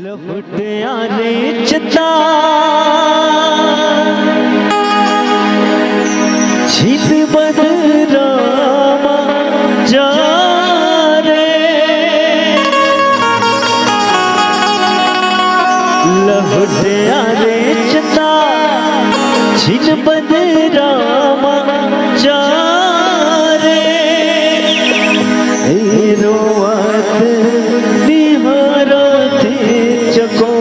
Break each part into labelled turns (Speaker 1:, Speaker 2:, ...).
Speaker 1: लहुटिया रे चिता छिद बदरामा जा रे लहुटिया रे चिता छिद बदरामा जा रे रोवत बिहारा चको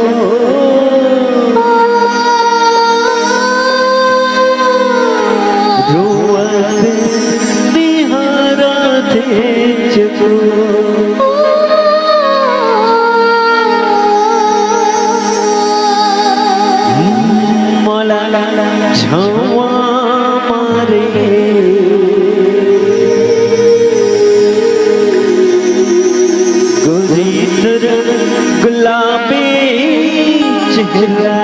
Speaker 1: रोवत बिहारा चको मला छवा मारे गुलाबी चेहरा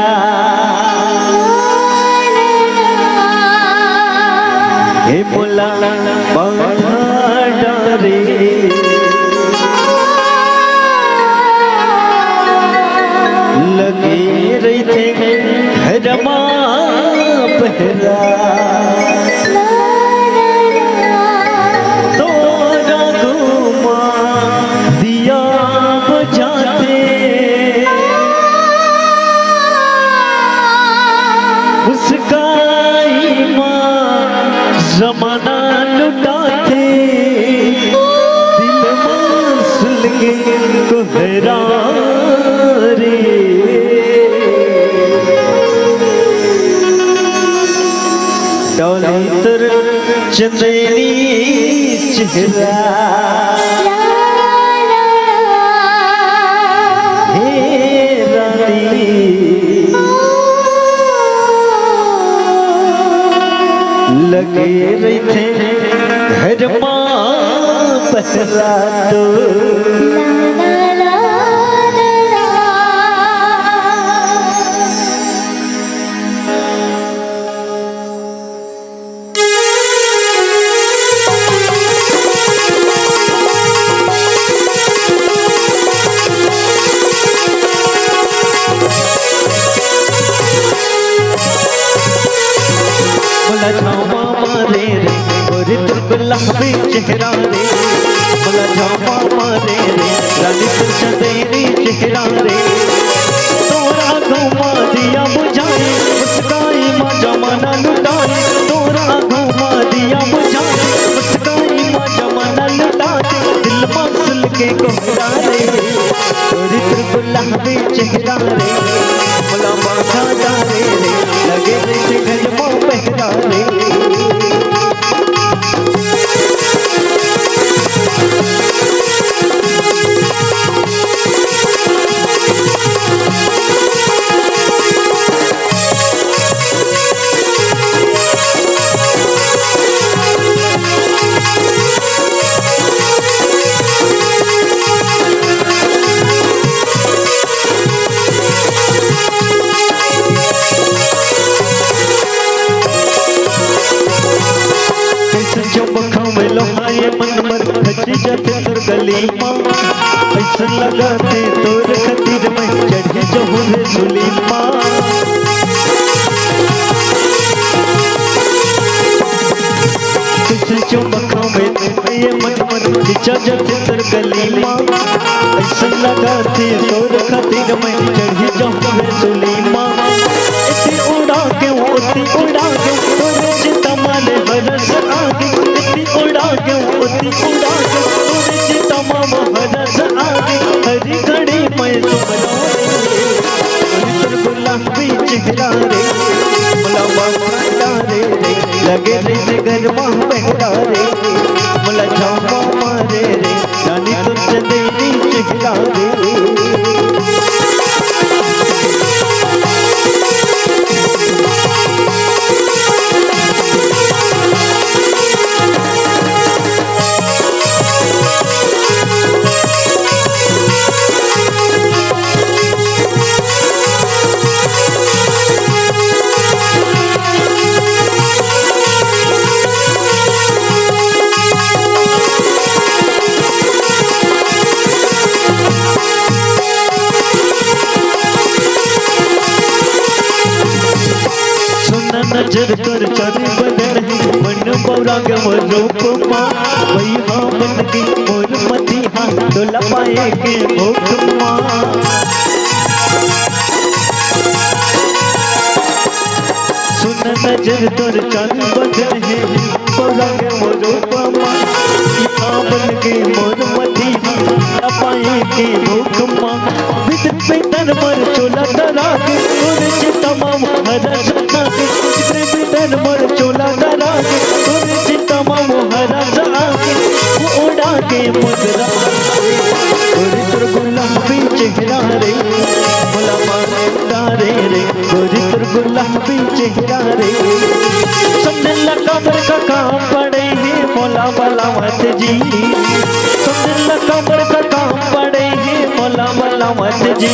Speaker 1: हे मुला बाधा डारे लगे रही थे घरमा पहरा जमाना लुटाते दिल मासूल के कोहरा रे डोली तर चंदेरी चेहरा हे रानी लगे रही थे घर माँ पहरा तो मारे रे गोरी तुर गुलाबी चेहरा रे मला झापा मारे रे रानी तुर चंदेरी चेहरा रे तोरा घुमा दिया बुझाए मुस्काई माँ जमाना लुटाए तोरा घुमा दिया बुझाए मुस्काई माँ जमाना लुटाए दिल मासूल के कोहरा रे गोरी तुर गुलाबी चेहरा रे मला बाधा डारे रे लगे रे घर माँ पहरा रे गली माँ ऐसा लगाते तोर खतीर में चढ़ी जहूर सुली माँ तुझे चुमखों में ये मन मन खिंचा जाते तर गली माँ ऐसा लगाते तोर खतीर में चढ़ी जहूर सुली माँ इतनी उड़ा के तोरे चिता माले बरस आगे इतनी उड़ा के तोरे चिता मामा बरस आगे हरी घड़ी मैं तुम्हारा रे गुलाबी चेहरा रे मला बाबा रे लगे रे घर माँ बहरा रे मला झापा मारे रे रानी तुर चंदेरी चेहरा रे नजर कर चारी बदन है मन बौरा के मोर रूप माँ वही हाँ बन के मोर मती हाँ डोला पाए के भूख माँ सुन नजर कर चारी बदन है बौरा के मोर रूप माँ हाँ बन के मोर मती हाँ डोला पाए के भूख माँ विद पितर मर चोला तरा के तोरे चितमाम हरा सना के विद मर चोला तरा के तोरे चितमाम हरा सना के वो उड़ा के मुद्रा गोरी तुर गुलाबी चेहरा रे मोला मांगता रे रे गोरी तुर गुलाबी चेहरा रे समझ लगा बर का काम पड़े है मोला वाला मत जी समझ लगा बर का काम पड़े है मोला वाला मत जी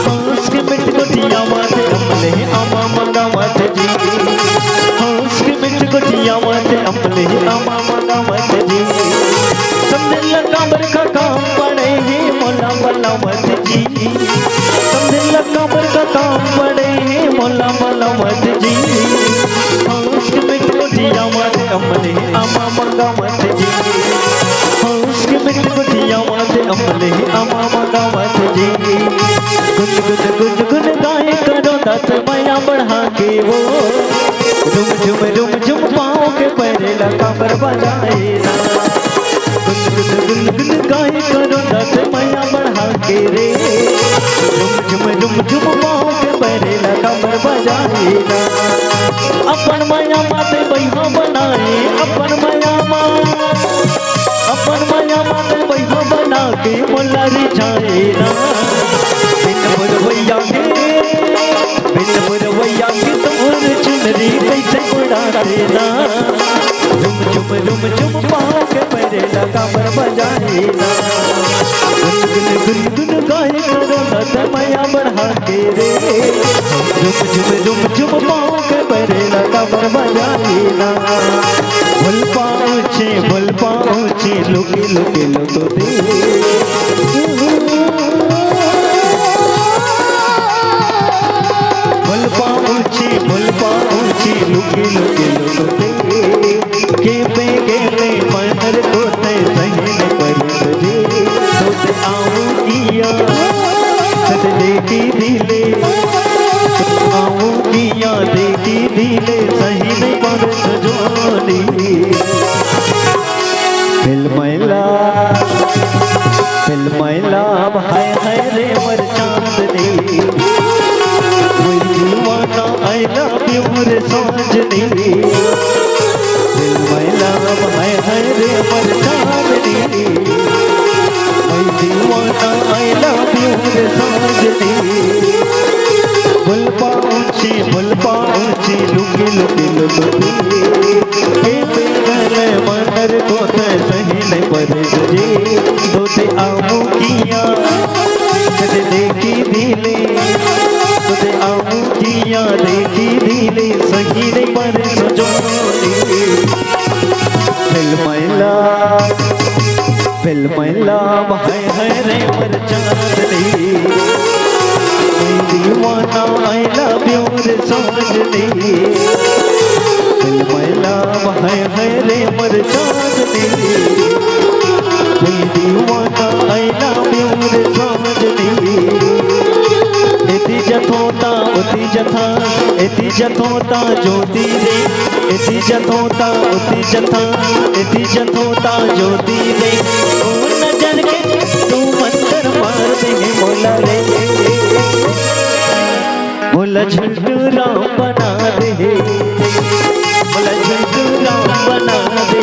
Speaker 1: हंस के मिट गोटिया माते अमले आमा मंगा मत जी हंस के मिट गोटिया माते अमले आमा मंगा मत जी समझ लगा बर का काम पड़े है मोला वाला मत जी समझ लगा बर का काम पड़े है मोला वाला मत जी हंस के मिट गोटिया माते अमले आमा मंगा मत जी हंस के मिट गोटिया माते अमले आमा मंगा मत जी गुन गुन गुन गुन गाए करो दस माया बढ़ा के वो रुम झुम पाँव के पैरे लगा पर बजाए ना गुन गुन गाए करो दस माया बढ़ा के रे रुम झुम पाँव के पैरे लगा पर बजाए ना अपन माया माते बैहा बनाए अपन माया माते बैहा बना के मोला रिझाए ना बिन मुरवैया के तोर चुनरी कैसे उड़ाते ना झुम झुम पाँव के पैरे लगा पर बजाए ना गुन गुन गाए करो दस माया बढ़ा के रे झुम पाँव के पैरे लगा पर बजाए ना भूल पाँव छे लुके लुके लो तो दे भूल पाऊँची लुके लुके लुके के पे मनर को ते सही पर तुझे तो ते आऊँ किया सद देखी दिले आऊँ किया देखी दिले सही नहीं पर सजोनी फिल्मैला हाय हाय रे मर चांदनी I love you रे साजनी my love है रे मर चांदनी मैं दीवाना I love you रे साजनी भूल पाऊँची लुके लुके लुके गले मनर को ते सही नहीं पर तुझे तो ते आऊँ किया देखी दिले तुझे आऊँ किया देखी दिले सही नहीं पर सजोनी फिल्मैला है रे मर चांदनी मैं दीवाना I love you रे साजनी फिल्मैला है रे मर चांदनी मैं दीवाना I love you रे साजनी एती जथोता ज्योति रे एती जथोता उती जथोता ज्योति रे ओ नजर के तू मंतर मार दे मोला रे मोला झंडूरा बना दे मोला झंडूरा बना दे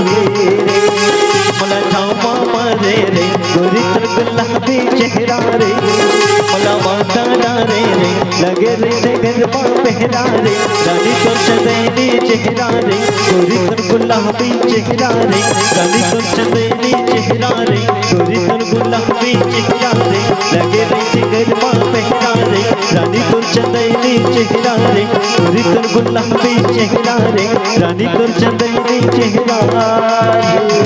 Speaker 1: मोला जामा मारे रे गोरी तर गुलाबी चेहरा रे मोला माता रे लगे रे गरबा पहरा रे रानी तो चंदेनी चेहरा रे गोरी तर गुलाबी चेहरा रे रानी तो चंदेनी चेहरा रे गोरी तर गुलाबी चेहरा रे लगे रे गरबा पहरा रे रानी तो चंदेनी चेहरा रे गोरी तर गुलाबी चेहरा रे रानी तो चंदेनी चेहरा रे।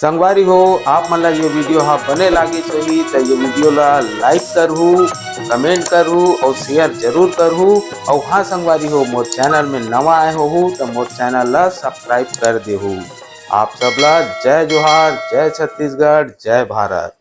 Speaker 2: संगवारी हो आप मन ला ये वीडियो हा बने लागी होही तो ये वीडियो ला लाइक करहू, कमेंट करहू और शेयर जरूर करहू। और हाँ संगवारी हो मोर चैनल में नवा आए हो तो मोर चैनल ला सब्सक्राइब कर देहू। आप सबला जय जोहार, जय छत्तीसगढ़, जय भारत।